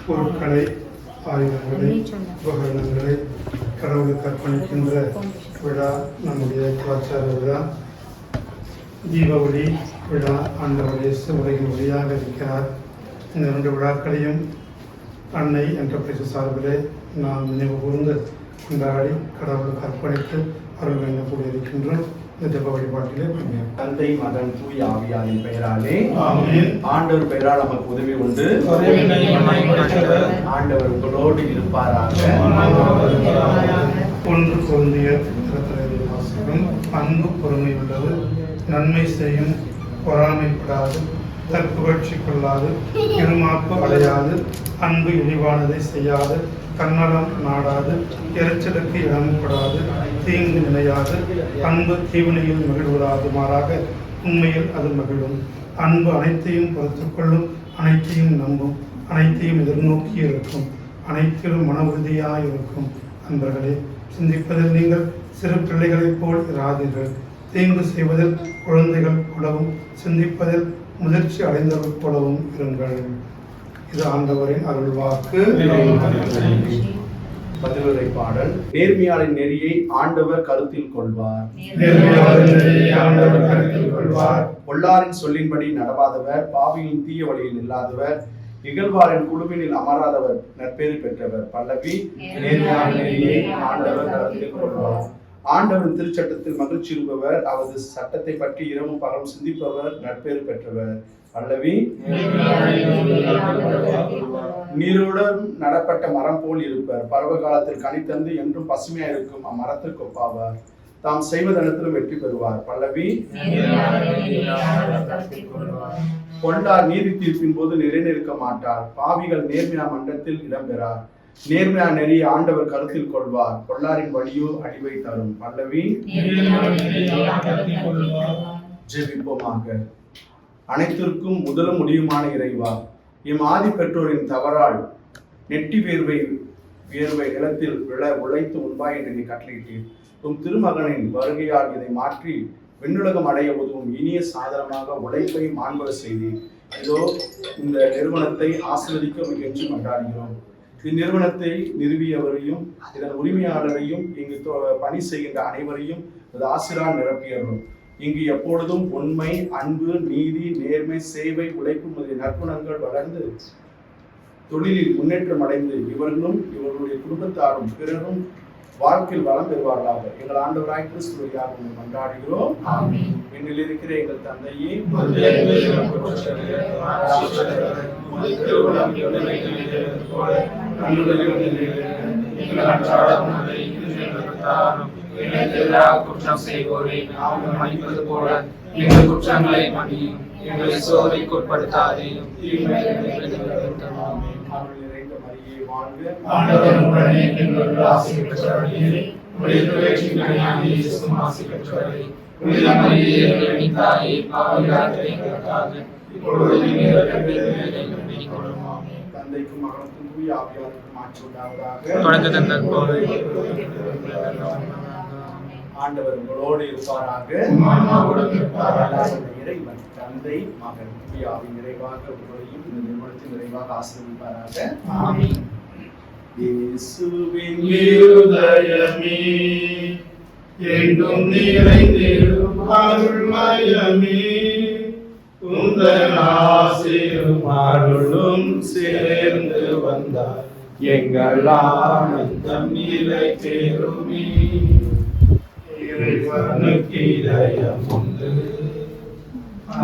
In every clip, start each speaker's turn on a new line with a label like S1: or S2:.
S1: பொருட்களை, ஆயுதங்களை, உபகரணங்களை கடவுளுக்கு அர்ப்பணிக்கின்ற விழா நம்முடைய கலாச்சார விழா. தீப ஒளி விழா. ஆண்டவர் இயேசு உலகின் ஒளியாக இருக்கிறார். இந்த 2 விழாக்களையும் அன்னை என்ற சார்பிலே நாம் நினைவு கூர்ந்து கொண்டாடி கடவுளுக்கு அர்ப்பணித்து அருள் வேண்ட கூடியிருக்கின்றோம். இந்த ஜெப வழிபாட்டிலே
S2: தந்தை, மகன், தூய ஆவியாரின் பெயராலே ஆண்டவர் பெயரால் நமக்கு உதவி உண்டு. ஆண்டவர் உங்களோடு இருப்பாராக.
S1: 1 கொரிந்தியர் வாசகம். அன்பு பொறுமை உள்ளது, நன்மை செய்யும், பொறாமைப்படாது, தற்புகழ்ச்சி கொள்ளாது, இருமாப்பு அடையாது, அன்பு இழிவானதை செய்யாது, தன்னலம் நாடாது, எரிச்சலுக்கு இடம்படாது, தீங்கு நினையாது, அன்பு தீவினையில் மகிழ்வதாது, மாறாக உண்மையில் அது மகிழும். அன்பு அனைத்தையும் பொறுத்துக்கொள்ளும், அனைத்தையும் நம்பும், அனைத்தையும் எதிர்நோக்கி இருக்கும், அனைத்திலும் மன உறுதியாக இருக்கும். அன்பர்களே, சிந்திப்பதில் நீங்கள் சிறு பிள்ளைகளைப் போல் இராதீர்கள். தீங்கு செய்வதில் குழந்தைகள் போலவும், சிந்திப்பதில் முதிர்ச்சி அடைந்தவர் போலவும் இருங்கள். இது ஆண்டவரின் அருள்வாக்கு.
S2: பதிலுரை பாடல். நேர்மையாளின் நெறியை ஆண்டவர் கருத்தில் கொள்வார். பொல்லாரின் சொல்லின்படி நடவாதவர், பாவியின் தீய வழியில் இல்லாதவர், இகழ்வாரின் குழுவினில் அமராதவர் நற்பேறு பெற்றவர். பல்லவி. நேர்மையாளின் நெறியை ஆண்டவர் கருத்தில் கொள்வார். ஆண்டவரின் திருச்சட்டத்தில் மகிழ்ச்சி இருப்பவர், அவரது சட்டத்தை பற்றி இரவும் பகலும் சிந்திப்பவர் நற்பேறு பெற்றவர். பல்லவி. நீருடன் நடப்பட்ட மரம் போல் இருப்பர், பருவ காலத்தில் கனி தந்து என்றும் பசுமையா இருக்கும் அம்மரத்திற்கு ஒப்பாவார். தாம் செய்வதனத்திலும் வெற்றி பெறுவார். பல்லவி. கொண்டார் நீதி தீர்ப்பின் போது நிலைநிற்க மாட்டார், பாவிகள் நேர்மையா மன்றத்தில் இடம்பெறார். நேர்மையா நெறி ஆண்டவர் கருத்தில் கொள்வார், பொல்லாரின் வழியோ அழிவை தரும். பல்லவி. ஜெபிப்போமாக. அனைத்திற்கும் முதலும் முடிவுமான இறைவா, எம் ஆதி பெற்றோரின் தவறால் நெட்டி வியர்வை நிலத்தில் உழைத்து உண்பாய் என்று கட்டளையிட்டீர். உம் திருமகனின் வருகையால் இதை மாற்றி விண்ணுலகம் அடைய உதவும் இனிய சாதனமாக உழைப்பை மாண்பட செய்தீர். இதோ இந்த நிறுவனத்தை ஆசீர்வதிக்க முயற்சி கொண்டாடுகிறோம். இந்நிறுவனத்தை நிறுவியவரையும் இதன் உரிமையாளரையும் இங்கு பணி செய்கின்ற அனைவரையும் ஆசிரால் நிரப்பியவரும் இங்கு எப்பொழுதும் உண்மை, அன்பு, நீதி, நேர்மை, சேவை, உழைப்பு முதலிய நற்குணங்கள் வளர்ந்து தொழிலில் முன்னேற்றம் அடைந்து இவர்களும் இவர்களுடைய குடும்பத்தாரும் பிறரும் வாழ்க்கையில் வளம் பெறுவார்களாக. எங்கள் ஆண்டவராய் கிறிஸ்து வழியாக கொண்டாடுகிறோம். என்னில் இருக்கிற எங்கள் தந்தையே,
S3: குற்றம் செய்வோரை நாங்கள் மன்னிப்பது போல எங்கள் குற்றங்களை மன்னியும், எங்களை சோதனைக்கு உட்படுத்தாதேயும்.
S2: தந்தைக்கும் மகனுக்கும் தூய ஆவியாருக்கும் ஆட்சி உண்டாவதாக. ஆண்டவர் உங்களோடு இருப்பாராக. இறைவன் தந்தை, மகன், தூய ஆவி நிறைவாக உங்களையும் இந்த நிறுவனத்தின் நிறைவாக ஆசீர்வதிப்பாராக. இயேசுவின் இருதயமே, எங்கும் நிறைந்திடும் அருள்மயமே, உந்தன் ஆசீரும் அருளும் சேர்ந்து வந்தார் எங்கள் ஆனந்தம் நிலை பெறுமே. இறைவனுக்கு இதயம் உண்டு,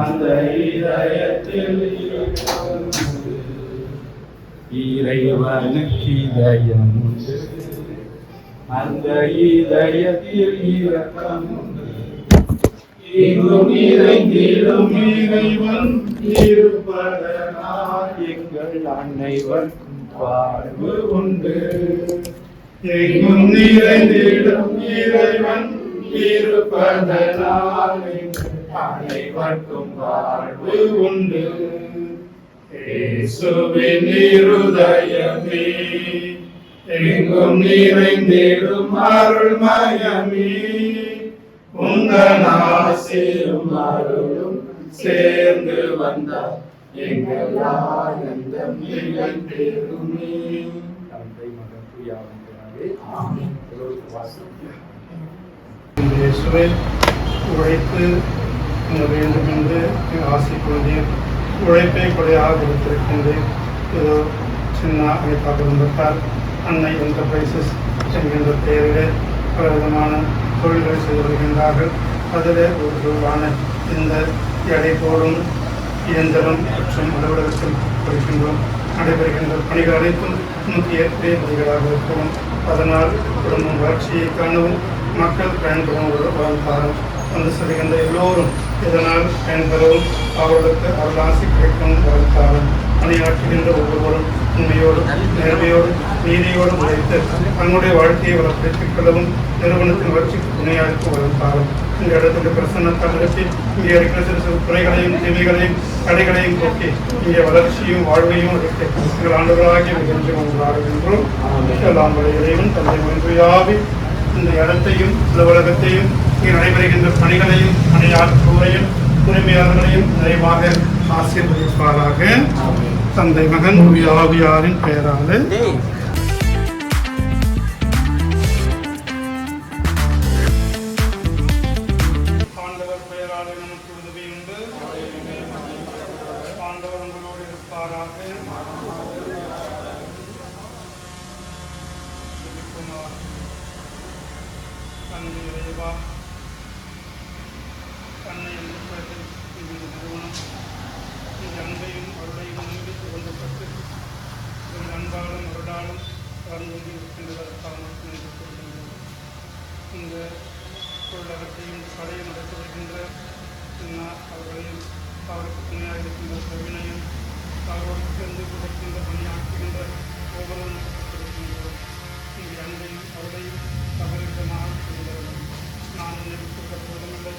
S2: அந்த இதயத்தில் இறைவனுக்கு இதயம் உண்டு, அந்த இதயத்தில் இரக்கம் உண்டு. எங்கும் நிறைந்திடும் இறைவன் இருப்பதனால் எங்கள் அனைவருக்கும் வாழ்வு உண்டு. எங்கும் நிறைந்திடும் இறைவன் இருப்பதனால் எங்கள் அனைவருக்கும் வாழ்வு உண்டு. இயேசுவின் இருதயமே, எங்கும் நிறைந்திடும் அருள்மயமே, உந்தன் ஆசீரும் அருளும் சேர்ந்து வந்தார்
S3: எங்கள் ஆனந்தம் நீங்கள் பெருமே.
S2: தந்தை மகன் தூயாவின்
S3: ஆமென்.
S2: எல்லோருக்கும் வாசிக்கிறேன்.
S1: இயேசுவே, உழைத்து வேண்டும் என்று ஆசைப்படுகிறேன். உழைப்பை கொடையாக கொடுத்திருக்கின்றேன். ஏதோ சின்ன அனைத்தா குடும்பத்தார் அன்னை என்டர்பிரைசஸ் என்கின்ற பெயரிலே பல விதமான தொழில்களை செய்து வருகின்றார்கள். அதில் ஒரு பொருளான இந்த எடை போடும் இயந்திரம் மற்றும் அலுவலகத்தில் படிக்கின்றோம். நடைபெறுகின்ற பணிகள் அனைத்தும் முக்கிய பணிகளாக இருக்கும். அதனால் குடும்பம் வளர்ச்சியை காணவும் மக்கள் பயன்பெறும் ஒரு வாழ்ந்தாரம் வந்து செல்கின்ற எல்லோரும் இதனால் பயன்பெறவும் அவர்களுக்கு அருளாசி கிடைக்கும் வாழ்ந்தாரம் பணியாற்றுகின்ற ஒவ்வொருவரும் உண்மையோடும் நேர்மையோடும் நீதியோடும் உழைத்து தன்னுடைய வாழ்க்கையை வளர்த்துக் கொள்ளவும் நிறுவனத்தின் வளர்ச்சிக்கு துணையாருக்கு வாழ்ந்தாரம் இந்த இடத்துல பிரசன்னத்தால் நிறுத்தி இங்கே இருக்கிற சிறு சிறு குறைகளையும் தீமைகளையும் தடைகளையும் போக்கி இங்கே வளர்ச்சியும் வாழ்வையும் அளித்து எங்கள் ஆண்டுகளாகிய மிகஞ்சு கொண்டாடுகின்றோம். எல்லாம் இறைவன் தந்தை ஒன்றியாவி இந்த இடத்தையும் அலுவலகத்தையும் இங்கே நடைபெறுகின்ற பணிகளையும் பணியாற்றுவோரையும் உரிமையாளர்களையும் நிறைவாக ஆசீர்வதிப்பாராக. தந்தை மகன் ஆவியாரின் பெயராலே. ஆண்டவர் பெயராலே நமக்கு உதவி உண்டு. ஆண்டவர் உங்களோடு இருப்பாராக. அன்னை இறைவா, அன்னை என்ற குலத்தில் இந்த நிறுவனம் இந்த அன்பையும் அருளையும் நம்பி கொண்டப்பட்டு இந்த அன்பாலும் அருளாலும் வளர்ந்து இருக்கின்றதற்காக நன்றி கூறுகின்றோம். இந்த தொழிலகத்தையும் கடையை நடத்தி வருகின்ற அவர்களையும் அவருக்கு துணையாக இருக்கின்ற கவினையும் அவரோடு சேர்ந்து கொடுக்கின்ற பணியாற்றுகின்ற ஒவ்வொருவரும் இருக்கின்றோம். இந்த அன்பையும் அருளையும் அவர்களிடமாக செய்தவர்கள் நான் உன்னை விட்டு போதுமில்லை,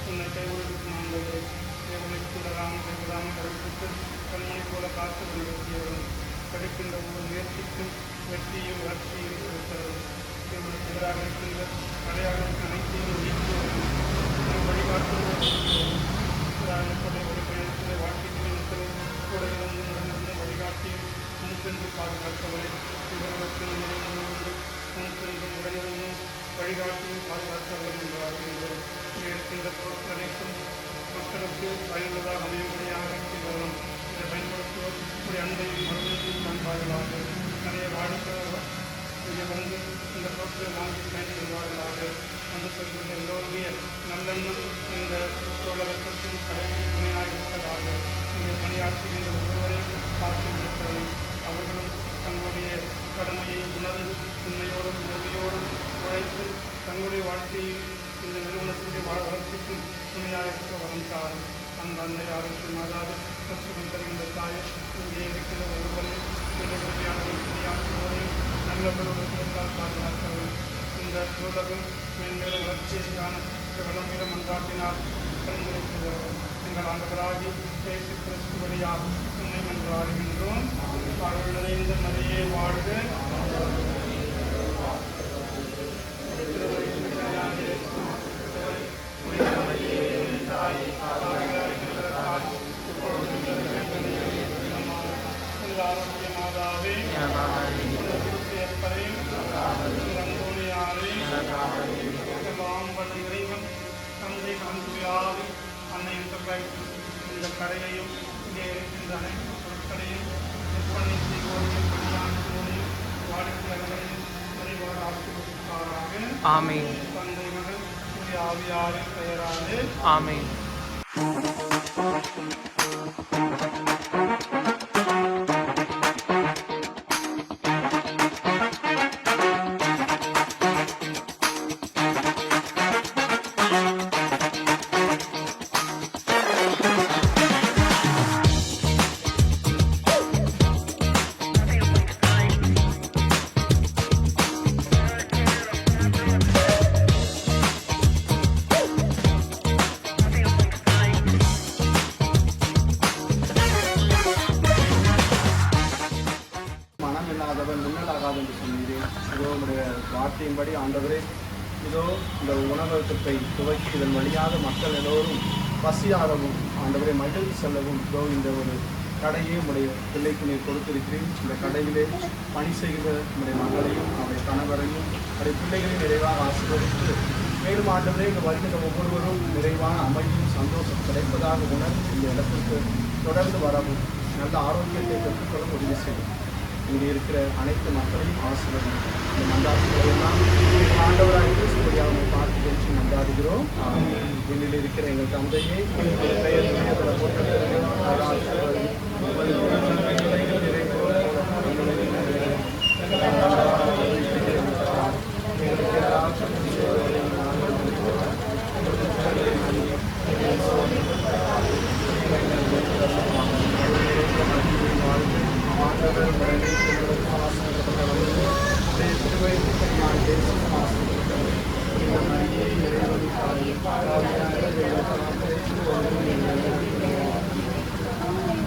S1: உன்னை கைவிடுவதற்கு நான் இல்லை. தேவனை கைவிடாமல் கருவிட்டு கண்மணி போல காத்து நிறுத்தியவர்கள் கிடைக்கின்ற ஒவ்வொரு முயற்சிக்கும் வெற்றியும் வளர்ச்சியும் கொடுத்தவர்கள் தேவனுக்கு எதிராக இருக்கின்ற அடையாளம் அனைத்தையும் நீக்குவர்கள் வழிகாட்டுவர்கள் ஒரு பயணத்தில் வாழ்க்கை கூட இருந்து வழிகாட்டியும் முன்சென்று பாதுகாத்தவரை இவர்களுக்கு முன்சென்று உடையவனும் வழிகாட்டியும் பாதுகாத்தவர்கள் என்றார்கள். இருக்கின்ற பொருட்கள் அனைத்தும் மக்களுக்கு பயனுள்ளதாக அமையும்படியாக இருக்கின்றவரும் இதை பயன்படுத்துவோர் இப்படி அன்பையும் மருந்தையும் காண்பார்களாக. நிறைய வாடிக்கையாளர் இங்கே வந்து இந்த பொருட்களை வாங்கி பயன்படுவார்களாக. வந்து சொல்கின்ற எல்லோருடைய நல்லெண்ணம் இந்த உலகத்திற்கும் கடையில் துணையாக இருப்பதாக. இங்கே பணியாற்றுகின்ற ஒருவரையும் பார்த்து இருக்கிறது. அவர்களும் தங்களுடைய கடமையை உணர்ந்து உண்மையோடும் உதவியோடும் உழைத்து தங்களுடைய வாழ்க்கையில் இந்த நிறுவனத்தினுடைய வளர்ச்சிக்கு துணையாக இருக்க வளர்ந்தார். அந்த அன்னை ஆரோக்கியம் மாதாது கற்றுக் தருகின்ற தாய் இங்கே இருக்கிற ஒருவரையும் உதவியாளர்கள் பணியாற்றுவதையும் நல்லவர்களுடன் பாதுகாத்தவர். இந்த உலகம் மேன்மேலும் வளர்ச்சியான வளமிட மன்றாட்டினால் பரிந்துரைக்கிறவர். எங்கள் ஆண்டவராகி இயேசு கிறிஸ்து வழியாக உண்மை மன்றாடுகின்றோம். அருள் நிறைந்த மரியே வாழ்க. இந்த கடையையும் இங்கே இருக்கின்ற அனைத்து பொருட்களையும் விற்பனை செய்வோரையும் பணியாற்றுவோரையும் வாடிக்கையாளர்களையும் நிறைவாக ஆசீர்வதிப்பாராக.
S3: ஆமென்.
S1: தந்தை மகன் ஆவியாரின் பெயராலே.
S3: ஆமென்.
S2: வார்த்தையின்படி ஆண்டவரே, இதோ இந்த உணவகத்தை துவக்கி இதன் வழியாக மக்கள் எல்லோரும் பசியாகவும் ஆண்டவரை மகிழ்ச்சி செல்லவும் இதோ இந்த ஒரு கடையை உடைய பிள்ளைக்கு நீர் கொடுத்திருக்கிறேன். இந்த கடையிலே பணி செய்கிற உடைய மகளையும் அவருடைய கணவரையும் அவருடைய பிள்ளைகளையும் நிறைவாக ஆசீர்வதித்து மேலும் ஆண்டவரே இங்கு வருகின்ற ஒவ்வொருவரும் நிறைவான அமைதியும் சந்தோஷம் கிடைப்பதாக உணர்ந்து இந்த இடத்திற்கு தொடர்ந்து வரவும் நல்ல ஆரோக்கியத்தை பெற்றுக்கொள்ள உதவி செய்யும். இங்கே இருக்கிற அனைத்து மக்களையும் ஆசீர்வதியும். இந்த மன்றாட்டுகளை எல்லாம் ஆண்டவராக கிறிஸ்துவை அவனை பார்த்து பேசி மன்றாடுகிறோம். என்னில் இருக்கிற எங்கள் தந்தையை பெயர்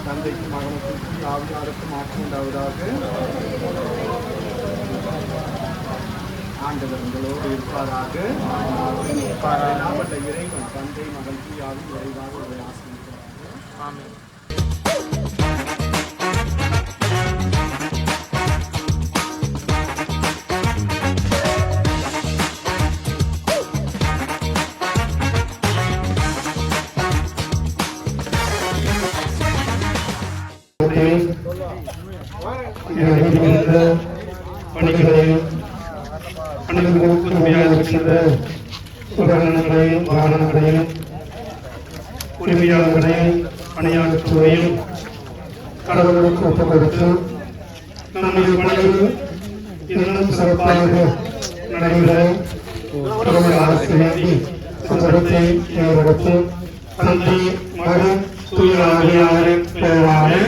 S2: தந்தைக்கு மகனுக்கு ஆவியாருக்கு மாற்றம் உண்டாவதாக. ஆண்டவர் உங்களோடு இருப்பாராக. நாமட்ட இறைவன் தந்தை மகன் ஆவி விரைவாக ஒரு ஆசிரியர். ஆமென்.
S1: பணிகளையும் இருக்கின்ற உபகரணங்களையும் வாகனங்களையும் உரிமையாளர்களையும் பணியாற்றுவதையும் கடவுளுக்கு ஒப்புக் கொடுத்து நம்முடைய பணிகள் இன்னும் சிறப்பாக நடைபெற கடவுள் அரசு வேண்டி சந்தர்ப்பத்தை ஏற்படுத்தி தந்தை மகன் தூயாவியாரின் பெயராலே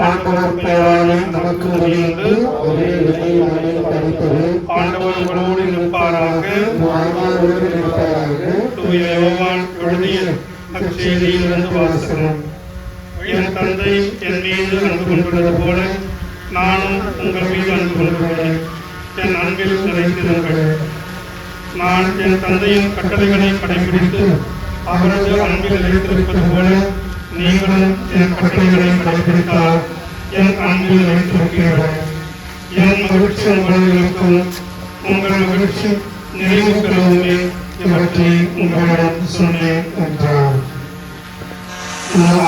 S1: ஆண்டவர் பெயராலே நமக்கு உரியது ஒரே இடையிலே படிப்பது ஆண்டவர் உங்களோடு இருப்பாராக. தூய யோவான் எழுதிய அச்செய்தியிலிருந்து வாசகம். என் தந்தை என் மீது அன்பு கொண்டுள்ளது போல நானும் உங்கள் மீது அன்பு கொண்டுள்ளேன். என் அன்பில் நிலைத்திருங்கள். நான் என் தந்தையின் கட்டளைகளை கடைபிடித்து அவரது அன்பில் நிலைத்திருப்பது போல நீங்களும் என் கட்டளைகளை கடைபிடித்தால் என் அன்பில் நிலைத்திருக்கிறீர்கள். என் மகிழ்ச்சி உங்களுக்கும் உங்கள் மகிழ்ச்சி நிறைவு பெறுவதே இவற்றை உங்களிடம் சொன்னேன் என்றார்.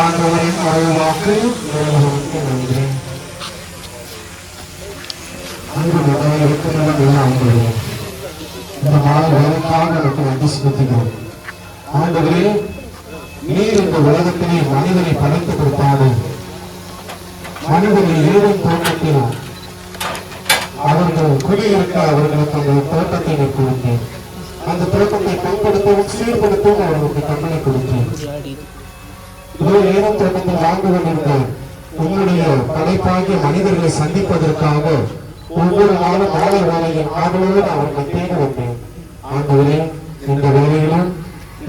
S1: ஆண்டவரின் அருள்வாக்கு நன்றி. அன்பு இருக்கிறது இந்த மாலை வேலைக்காக எனக்கு நன்றி செலுத்துகிறோம். ஆண்டவரே, நீர் இந்த உலகத்திலே மனிதனை படைத்து கொடுத்தாலும் மனிதனை ஏழும் தோட்டத்தில் அவர்கள் குடியிருக்க அவர்களுக்கு அந்த தோட்டத்தை கொடுத்தேன். அந்த தோட்டத்தை பயன்படுத்தவும் சீர்படுத்தவும் அவர்களுக்கு கண்ணனை கொடுத்தேன். இதோ ஏழும் தோட்டத்தில் வாழ்ந்து கொண்டிருந்த உங்களுடைய படைப்பாகிய மனிதர்களை சந்திப்பதற்காக ஒவ்வொரு நாளும் மாலை வேலையின் ஆதரவோடு அவர்களை தேட வந்தேன். ஆண்டவரே, இந்த வேலையிலும்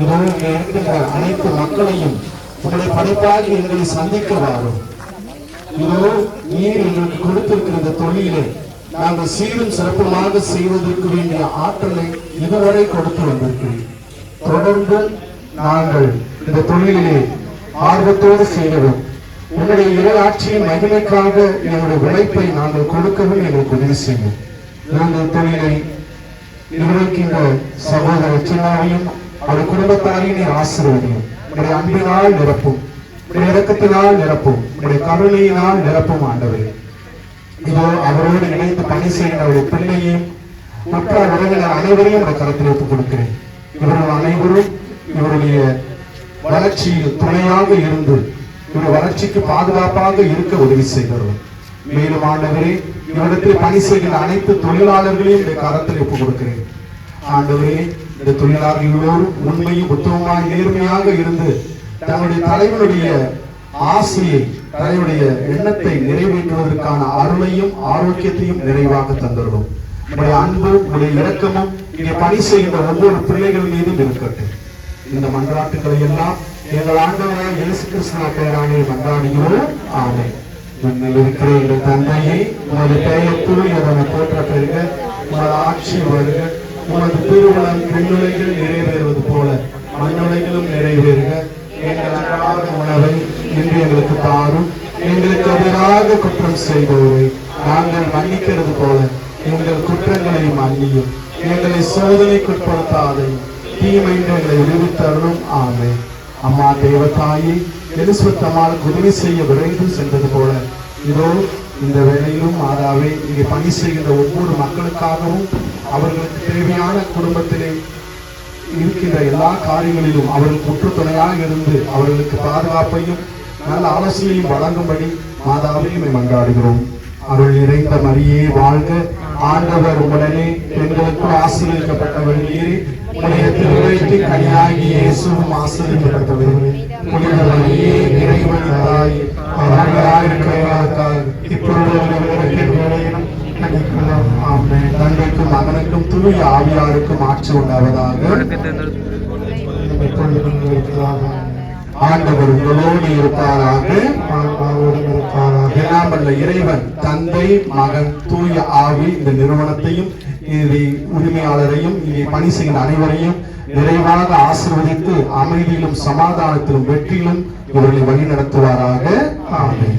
S1: இதோடு இருக்கின்ற அனைத்து மக்களையும் உங்களுடைய படைப்பாகி எங்களை சந்திக்க வாரும். இதோ நீர் எங்களுக்கு கொடுத்திருக்கிற இந்த தொழிலை நாங்கள் சீரும் சிறப்புமாக செய்வதற்கு வேண்டிய ஆற்றலை இதுவரை கொடுத்து வந்திருக்கிறேன். தொடர்ந்து நாங்கள் இந்த தொழிலிலே ஆர்வத்தோடு செய்யவும் உங்களுடைய இறையாட்சியின் மகிமைக்காக எங்களுடைய உழைப்பை நாங்கள் கொடுக்கவும் எங்களுக்கு உதவி செய்யும். நாங்கள் தொழிலை நிர்வகிக்கின்ற சகோதர சின்னாவையும் அவர் குடும்பத்தாரையும் ஆசீர்வதியும். உங்களுடைய அன்பினால் நிரப்பும், உங்களுடைய இரக்கத்தினால் நிரப்பும், உங்களுடைய கருணையினால் நிரப்பும். ஆண்டவரே, இதோ அவரோடு இணைந்து பணி செய்கிற அவருடைய பிள்ளையையும் மற்ற உறவினர் அனைவரையும் உடைய கருத்தில் ஒப்புக் கொடுக்கிறேன். இவர்கள் அனைவரும் இவருடைய வளர்ச்சியில் துணையாக இருந்து இவருடைய வளர்ச்சிக்கு பாதுகாப்பாக இருக்க உதவி செய்கிறோம். மேலும் ஆண்டவரே, இவரிடத்தில் பணி செய்கிற அனைத்து தொழிலாளர்களையும் இந்த கரத்தில் ஒப்புக் கொடுக்கிறேன். ஆண்டவரே, இந்த தொழிலாளர்களோடு உண்மையும் உத்தமமாய் நேர்மையாக இருந்து தங்களுடைய தலைவனுடைய ஆசையை தலைவனுடைய எண்ணத்தை நிறைவேற்றுவதற்கான அருளையும் ஆரோக்கியத்தையும் நிறைவாக தந்துள்ளோம். உங்களுடைய அன்பு, உங்களுடைய இரக்கமும் இங்கே பணி செய்கின்ற ஒவ்வொரு பிள்ளைகள் மீதும் இருக்கட்டும். இந்த மன்றாட்டுகளை எல்லாம் எங்கள் ஆண்டவரான இயேசு கிறிஸ்துவின் பெயராலே மன்றாடுகிறோம். ஆமென். விண்ணில் இருக்கிற எங்கள் தந்தையை, உமது பெயர் தூயதென போற்ற பெறுக, உமது ஆட்சி வருக, உமது திருவுளம் விண்ணுலகில் நிறைவேறுவது போல மண்ணுலகிலும் நிறைவேறுக. எங்கள் அன்றாட உணவை இன்று எங்களுக்கு தாரும்.
S4: எங்களுக்கு எதிராக குற்றம் செய்தோரை நாங்கள் மன்னிக்கிறது போல எங்கள் குற்றங்களை மன்னியும், எங்களை சோதனைக்குட்படுத்தாதையும், தீமையின்றி எங்களை விடுவித்தருளும். ஆமென். அம்மா தேவதாயே, எலிசபெத் அம்மாளுக்கு உதவி செய்ய விரைந்து சென்றது போல இதோ இந்த வேளையிலும் மாதாவே இங்கே பணி செய்கின்ற ஒவ்வொரு மக்களுக்காகவும் அவர்களுக்கு தேவையான குடும்பத்திலே இருக்கின்ற எல்லா காரியங்களிலும் அவர்களுக்கு உற்று துணையாக இருந்து அவர்களுக்கு பாதுகாப்பையும் நல்ல ஆலோசனையும் வழங்கும்படி மாதாவை மன்றாடுகிறோம். அருள் நிறைந்த மரியே வாழ்க, ஆண்டவர் உடனே பெண்களுக்கு ஆசீர்வதிக்கப்பட்டவர் நீரே, உடைய திருவயிற்றின் கனியாகிய இயேசுவும் ஆசீர்வதிக்கப்பட்டவரே. புனித மரியே, இறைவனின் தாயே, அவர்களாயிருக்கிறவர்களுக்காக இப்பொழுது ஆமென். தந்தைக்கும் மகனுக்கும் தூய ஆவியாருக்கும் ஆட்சி உண்டாவதாக. ஆண்டவர் உங்களோடு இருப்பாராக. எல்லாம் வல்ல இறைவன் தந்தை, மகன், தூய ஆவி இந்த நிறுவனத்தையும் இதை உரிமையாளரையும் இங்கே பணி செய்கிற அனைவரையும் நிறைவாக ஆசீர்வதித்து அமைதியிலும் சமாதானத்திலும் வெற்றியிலும் இவர்களை வழி நடத்துவாராக. ஆமென்.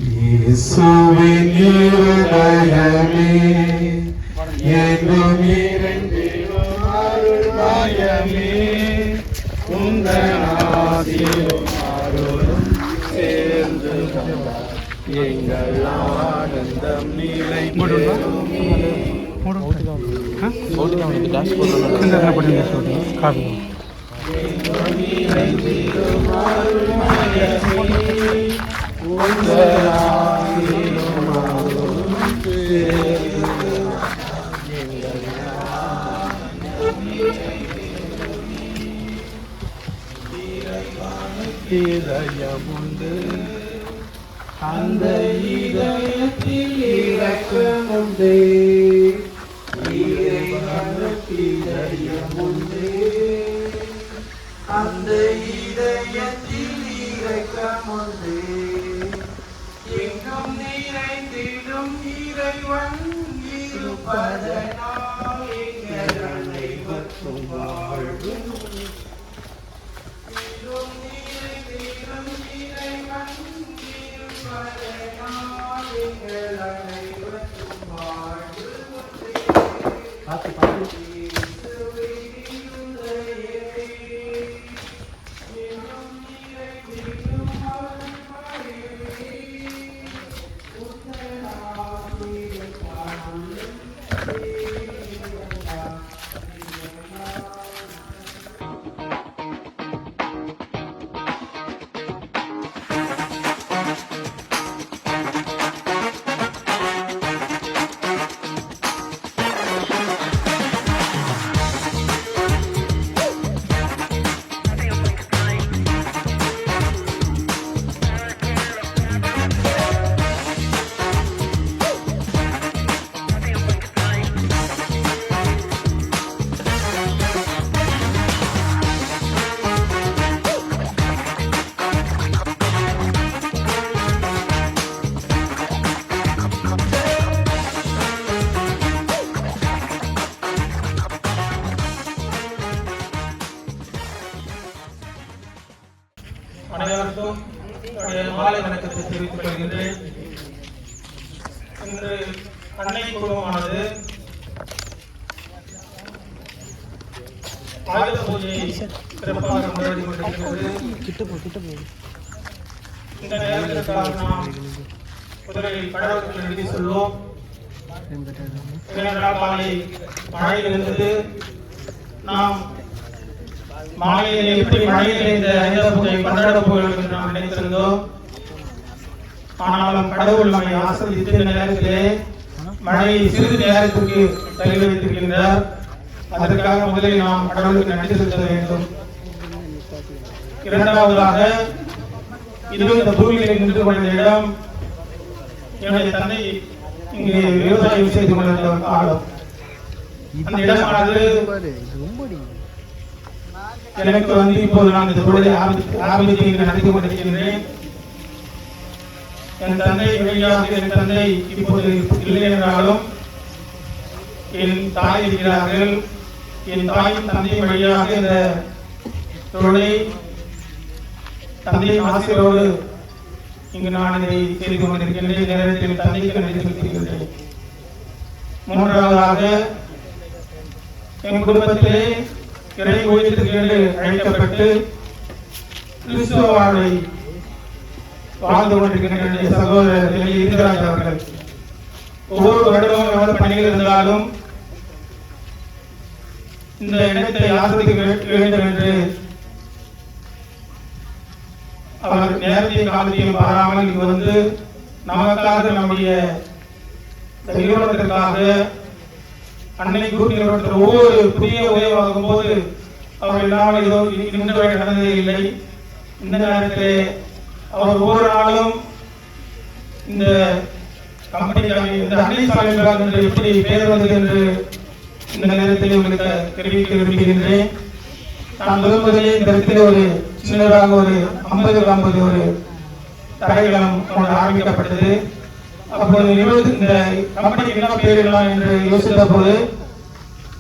S4: இயேசுவின் இருதயமே எங்கும் நிறைந்திடும் அருள்மயமே, உந்தன் ஆசீரும் அருளும் சேர்ந்து எங்கள் ஆனந்தம் நிலைத்திடுமே. இதயமுண்டு, அந்த இதயத்தில் இரக்கமுண்டு. இதயமுண்டு, அந்த இதயத்தில் இரக்கமுண்டு. எங்கும் நிறைந்திடும் இறைவன் இருப்பதனால் எங்கள் அனைவருக்கும் வாழ்வு.
S5: அனைவருக்கும் மாலை வணக்கத்தை தெரிவித்துக் கொள்கின்றேன். இன்று அன்னை குடும்பமானது ஆயுத பூஜையை சிறப்பாக கொண்டாடி கொண்டிருக்கிறது. இந்த நேரத்திற்காக நாம் முதலில் கடவுளுக்கு நன்றி சொல்வோம். காலை மழை இருந்தது. நாம் மாலையிலே எப்படி மழையிலே இந்த ஆயுத பூஜை கொண்டாடப் போகிறோம் என்று நாம் நினைத்திருந்தோம். ஆனாலும் கடவுள் நம்மை ஆசீர்வதித்த நேரத்திலே மழையை சிறிது நேரத்திற்கு தள்ளி வைத்திருக்கின்றார். அதற்காக முதலில் நாம் கடவுளுக்கு நன்றி செலுத்த வேண்டும். இரண்டாவதாக, இதுவும் இந்த பூமியில் நின்று கொண்ட இடம் என்னுடைய தந்தை இங்கே விவசாயம் செய்து கொண்டிருந்த காலம். அந்த இடமானது எனக்கு வந்து இப்போது நான் இந்த தொழிலை ஆரம்பித்து இங்கு நடத்தி கொண்டிருக்கின்றேன். என் தந்தை வழியாக என் தந்தை இப்போது இல்லை என்றாலும் என் தாய் இருக்கிறார்கள். என் தாயின் தந்தை வழியாக இந்த தொழிலை தந்தையின் ஆசிரியரோடு இங்கு நான் இதை செய்து கொண்டிருக்கின்ற நேரத்தில் தந்தைக்கு நன்றி செலுத்துகின்றேன். மூன்றாவதாக, என் குடும்பத்திலே இறை ஊழியத்திற்கு என்று அழைக்கப்பட்டு கிறிஸ்துவ வாழ்வை வாழ்ந்து கொண்டிருக்கின்ற சகோதரர் இந்திராஜ் அவர்கள் ஒவ்வொரு வருடமும் எவ்வளவு பணிகள் இருந்தாலும் இந்த இடத்தை ஆசிரியக்க வேண்டும் என்று அவர் நேரத்தையும் காலத்தையும் பாராமல் இங்கு வந்து நமக்காக நம்முடைய நிறுவனத்திற்காக அன்னை குரூப் நிறுவனத்தில் ஒவ்வொரு புதிய உதவியாகும் போது அவர் இல்லாமல் ஏதோ இன்று வரை நடந்ததே இல்லை. இந்த நேரத்தில் அவர் ஒவ்வொரு நாளும் இந்த கம்பெனிக்காக இந்த அன்னை சாலைகள் என்று எப்படி பெயர் வந்தது என்று இந்த நேரத்தில் உங்களுக்கு தெரிவிக்க விரும்புகின்றேன். நான் முதலிலே இந்த இடத்தில் ஒரு சின்னதாக ஒரு 50 ஒரு தரையிடம் ஒன்று ஆரம்பிக்கப்பட்டது. அப்போது இந்த கம்பெனிக்கு என்ன பெயரிடலாம் என்று யோசித்த போது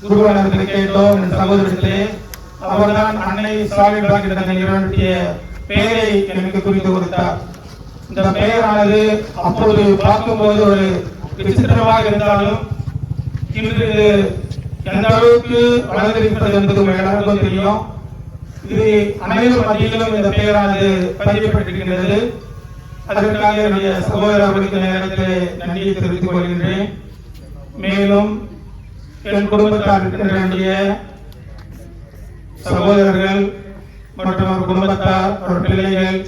S5: குருவானவர்களை கேட்டோம் என் சகோதரத்திலே. அவர்தான் அன்னை சாலிட் பாக் என்ற நிறுவனத்திய பெயரை எனக்கு குறித்து கொடுத்தார். இந்த பெயரானது அப்போது பார்க்கும்போது ஒரு விசித்திரமாக இருந்தாலும் இன்று எந்த அளவுக்கு வளர்ந்திருக்கிறது என்பது எல்லாருக்கும் தெரியும். இது அனைவரும் மத்தியிலும் இந்த பெயரானது பதியப்பட்டிருக்கின்றது. அதற்காக என்னுடைய சகோதரர்களுக்கு நேரத்தில் நன்றியை தெரிவித்துக் கொள்கின்றேன். மேலும் என் குடும்பத்தார் இருக்கின்ற என்னுடைய சகோதரர்கள் மற்றும் அவர் குடும்பத்தார், அவர் பிள்ளைகள்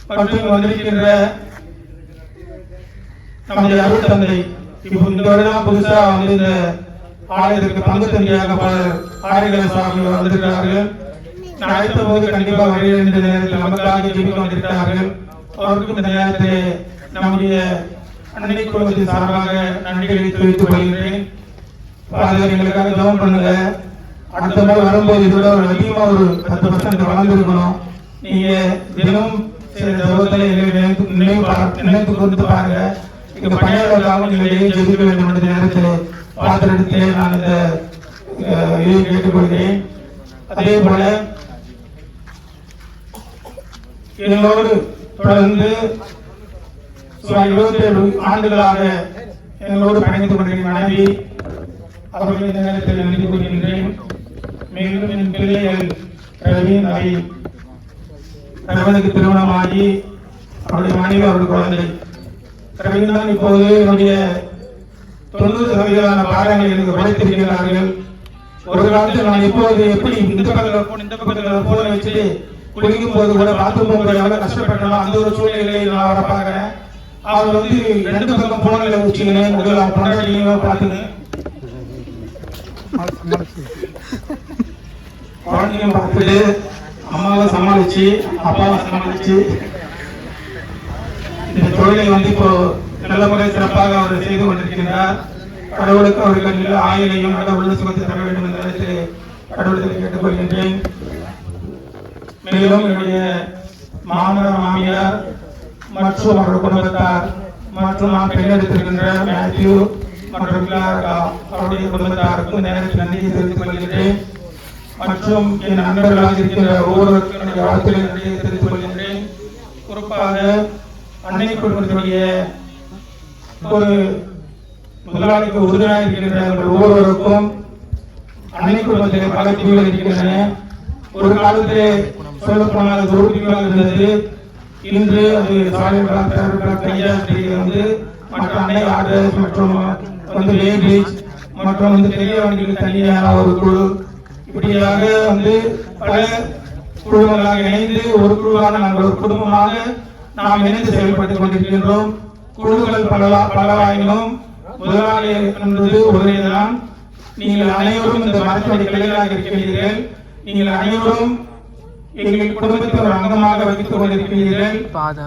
S5: மற்றும் வந்திருக்கின்ற நம்முடைய அருள் தந்தை இப்போ இந்த வருடம் புதுசா வந்து இந்த ஆலயத்திற்கு பங்கு தந்தையாக பல ஆலயங்களை சாமி வந்திருக்கிறார்கள். நான் அழைத்த போது கண்டிப்பாக வருகிறேன் என்ற நேரத்தில் நமக்காக ஜெபிக்க வந்திருக்கிறார்கள். அவருக்கும் இந்த நேரத்தில் நம்முடைய அன்னை குடும்பத்தின் சார்பாக நன்றிகளை தெரிவித்துக் கொள்கின்றேன். எங்களுக்காக ஜெபம் பண்ணுங்க. அடுத்த முறை வரும்போது இதோட ஒரு அதிகமாக ஒரு 10% வளர்ந்துருக்கணும். நீங்க தினம் ஜெபத்தில் நினைவு கொடுத்து பாருங்க. இங்க பணியாளர்களாக நீங்கள் ஜெபிக்க வேண்டும் என்ற நேரத்தில் பாத்திரத்திலே நான் இந்த இதை கேட்டுக்கொள்கிறேன். அதே போல எங்களோடு தொடர்ந்து 27 ஆண்டுகளாக எங்களோடு பயணித்துக் கொண்டிருக்கிற மனைவி அவர்கள் இந்த நேரத்தில் நன்றி கூறுகின்றேன். மேலும் என் பிள்ளைகள் ரவீன் ரவனுக்கு திருமணமாகி அவருடைய மனைவி அவருடைய குழந்தை ரவீன் தான் இப்போது என்னுடைய 90% பாடங்களை எனக்கு உழைத்திருக்கிறார்கள். ஒரு காலத்தில் நான் இப்போது எப்படி இந்த பக்கத்தில் போன வச்சு குளிக்கும் போது கூட பாத்ரூம் போகும்போது எவ்வளவு கஷ்டப்பட்டோம் அந்த ஒரு சூழ்நிலையை நான் அவரை பார்க்கிறேன். அவர் வந்து 2 பக்கம் போனில் வச்சுக்கினேன் முதல்ல பொண்டாட்டியும் பார்த்துன்னு குழந்தையும் பார்த்துட்டு அம்மாவை சமாளிச்சு அப்பாவை சமாளிச்சு இந்த தொழிலை வந்து இப்போ நல்ல முறை சிறப்பாக அவர் செய்து கொண்டிருக்கின்றார். கடவுளுக்கு அவர்கள் நல்ல ஆயுளையும் நல்ல உள்ள சுகத்தை தர வேண்டும் என்ற நேரத்தில் கடவுளத்தை கேட்டுக்கொள்கின்றேன். மேலும் என்னுடைய மாமனார் மாமியார் மற்றும் அவருடைய குடும்பத்தார் மற்றும் நான் பெண்ணெடுத்திருக்கின்ற மேத்யூ மற்றும் அவருடைய குடும்பத்தாருக்கும் நேரத்தில் நன்றியை தெரிவித்துக் கொள்கின்றேன். மற்றும் என் நண்பர்களாக இருக்கிற ஒவ்வொருவருக்கும் என்னுடைய வாழ்த்துக்களை நன்றியை தெரிவித்துக் கொள்கின்றேன். குறிப்பாக அன்னை குடும்பத்தினுடைய ஒரு முதலாளிக்கு உறுதுணையாக இருக்கின்ற ஒவ்வொருவருக்கும் அன்னை குடும்பத்திலே பல தீவுகள் இருக்கின்றன. ஒரு காலத்திலே சொல்லப்போனால் அது ஒரு தீவாக இருந்தது. இன்று அது வந்து மற்ற அன்னை ஆர்டர்ஸ் மற்றும் வந்து லேடிஸ் மற்றும் வந்து பெரியவர்களுக்கு தனியான ஒரு குழு இப்படியாக வந்து பல குழுக்களாக இணைந்து ஒரு குழுவாக நாங்கள் ஒரு குடும்பமாக நாம் இணைந்து செயல்பட்டுக் கொண்டிருக்கின்றோம். குழுக்கள் பலவாயினும் முதலாளி என்பது ஒரேதான். நீங்கள் அனைவரும் இந்த மரத்துடைய கிளைகளாக இருக்கிறீர்கள். நீங்கள் அனைவரும் எங்கள் குடும்பத்தை ஒரு அங்கமாக வைத்துக் கொண்டிருக்கிறீர்கள்.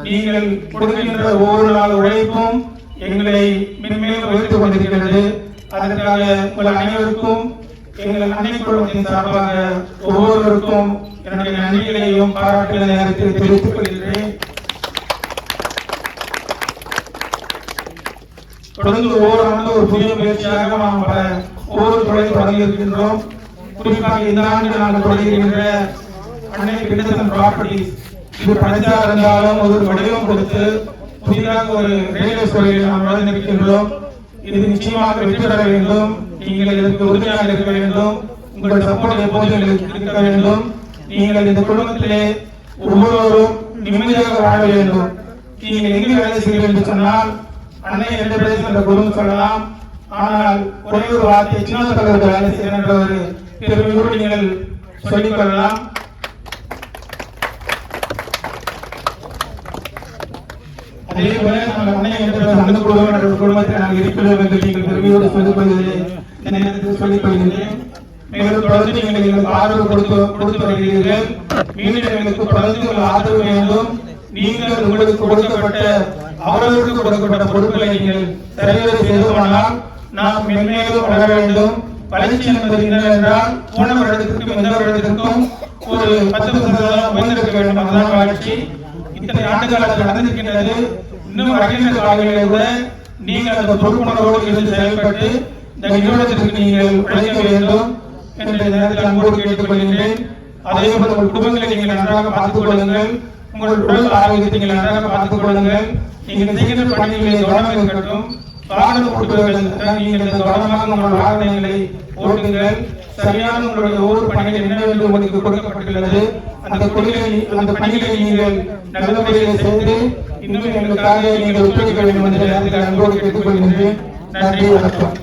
S5: நீங்கள் கொடுக்கின்ற ஒவ்வொரு நாள் உழைப்பும் எங்களை மென்மேலும் உயர்த்துக் கொண்டிருக்கிறது. அதற்காக உங்கள் அனைவருக்கும் எங்கள் அன்னை குடும்பத்தின் சார்பாக ஒவ்வொருவருக்கும் என்னுடைய நன்றிகளையும் பாராட்டுகிற நேரத்தில் தெரிவித்துக் கொள்கிறேன். தொடர்ந்து ஒவ்வொரு ஆண்டு ஒரு புதிய முயற்சியாக நாம் ஒவ்வொரு தொழில் தொடங்கி இருக்கின்றோம். குறிப்பாக இந்த ஆண்டு நாங்கள் தொடங்குகின்ற அன்னை கிட்டத்தட்ட ப்ராப்பர்ட்டிஸ் இது பணச்சாக இருந்தாலும் ஒரு வடிவம் கொடுத்து புதிதாக ஒரு ரயில்வே துறையில் நாம் நுழைந்திருக்கின்றோம். இது நிச்சயமாக வெற்றி பெற வேண்டும். நீங்கள் இதற்கு உறுதியாக இருக்க வேண்டும். உங்கள் சப்போர்ட் எப்போதும் இருக்க வேண்டும். நீங்கள் இந்த குடும்பத்திலே ஒவ்வொருவரும் நிம்மதியாக வாழ வேண்டும். நீங்கள் எங்கே வேலை செய்ய வேண்டும் சொன்னால் அன்னை என்ற பிரதேசம் என்ற குடும்பம் சொல்லலாம். ஆனால் ஒரே ஒரு வார்த்தை சின்ன தலைவர்கள் வேலை செய்யணும் என்ற ஒரு பெருமையோடு நீங்கள் சொல்லிக் கொள்ளலாம். அதே போல நம்ம அன்னை என்ற அந்த குடும்பத்தில் நாங்கள் இருக்கிறோம் என்று நீங்கள் பெருமையோடு சொல்லிக் கொள்வதிலே இந்த நேரத்தில் சொல்லிக் கொள்கிறேன். மேலும் தொடர்ந்து நீங்கள் எங்களுக்கு ஆதரவு கொடுத்து வருகிறீர்கள். மீண்டும் எங்களுக்கு தொடர்ந்து ஆதரவு வேண்டும். நீங்கள் உங்களுக்கு கொடுக்கப்பட்ட அவர்களுக்கு கொடுக்கப்பட்ட பொறுப்புகளை நீங்கள் நிறைவேற செய்தோமானால் நாம் மென்மேலும் வளர வேண்டும். வளர்ச்சி என்பது என்னவென்றால் போன வருடத்திற்கும் இந்த வருடத்திற்கும் ஒரு 10% உயர்ந்திருக்க வேண்டும். அதுதான் வளர்ச்சி. இத்தனை ஆண்டுகள் நடந்திருக்கின்றது. இன்னும் வருகின்ற காலங்களிலே கூட நீங்கள் அந்த பொறுப்புணர்வோடு இருந்து செயல்பட்டு இந்த நிறுவனத்திற்கு நீங்கள் உழைக்க வேண்டும் என்ற நேரத்தில் அன்போடு கேட்டுக் கொள்கின்றேன். அதே போல உங்கள் குடும்பங்களை நீங்கள் நன்றாக பார்த்துக் கொள்ளுங்கள். உங்கள் உடல் ஆரோக்கியத்தை நீங்கள் நன்றாக பார்த்துக் கொள்ளுங்கள். நீங்கள் செய்கின்ற பணிகளிலே கவனம் இருக்கட்டும். வாகனம் ஓட்டுவர்கள் நீங்கள் கவனமாக உங்கள் வாகனங்களை ஓட்டுங்கள். சரியான உங்களுடைய ஒவ்வொரு பணிகள் என்னவென்று உங்களுக்கு கொடுக்கப்பட்டுள்ளது. அந்த பணிகளை நீங்கள் நல்ல முறையில் செய்து இன்னும் எங்களுக்காக நீங்கள் ஒத்துழைக்க வேண்டும் என்ற நேரத்தில் அன்போடு கேட்டுக் கொள்கின்றேன். நன்றி, வணக்கம்.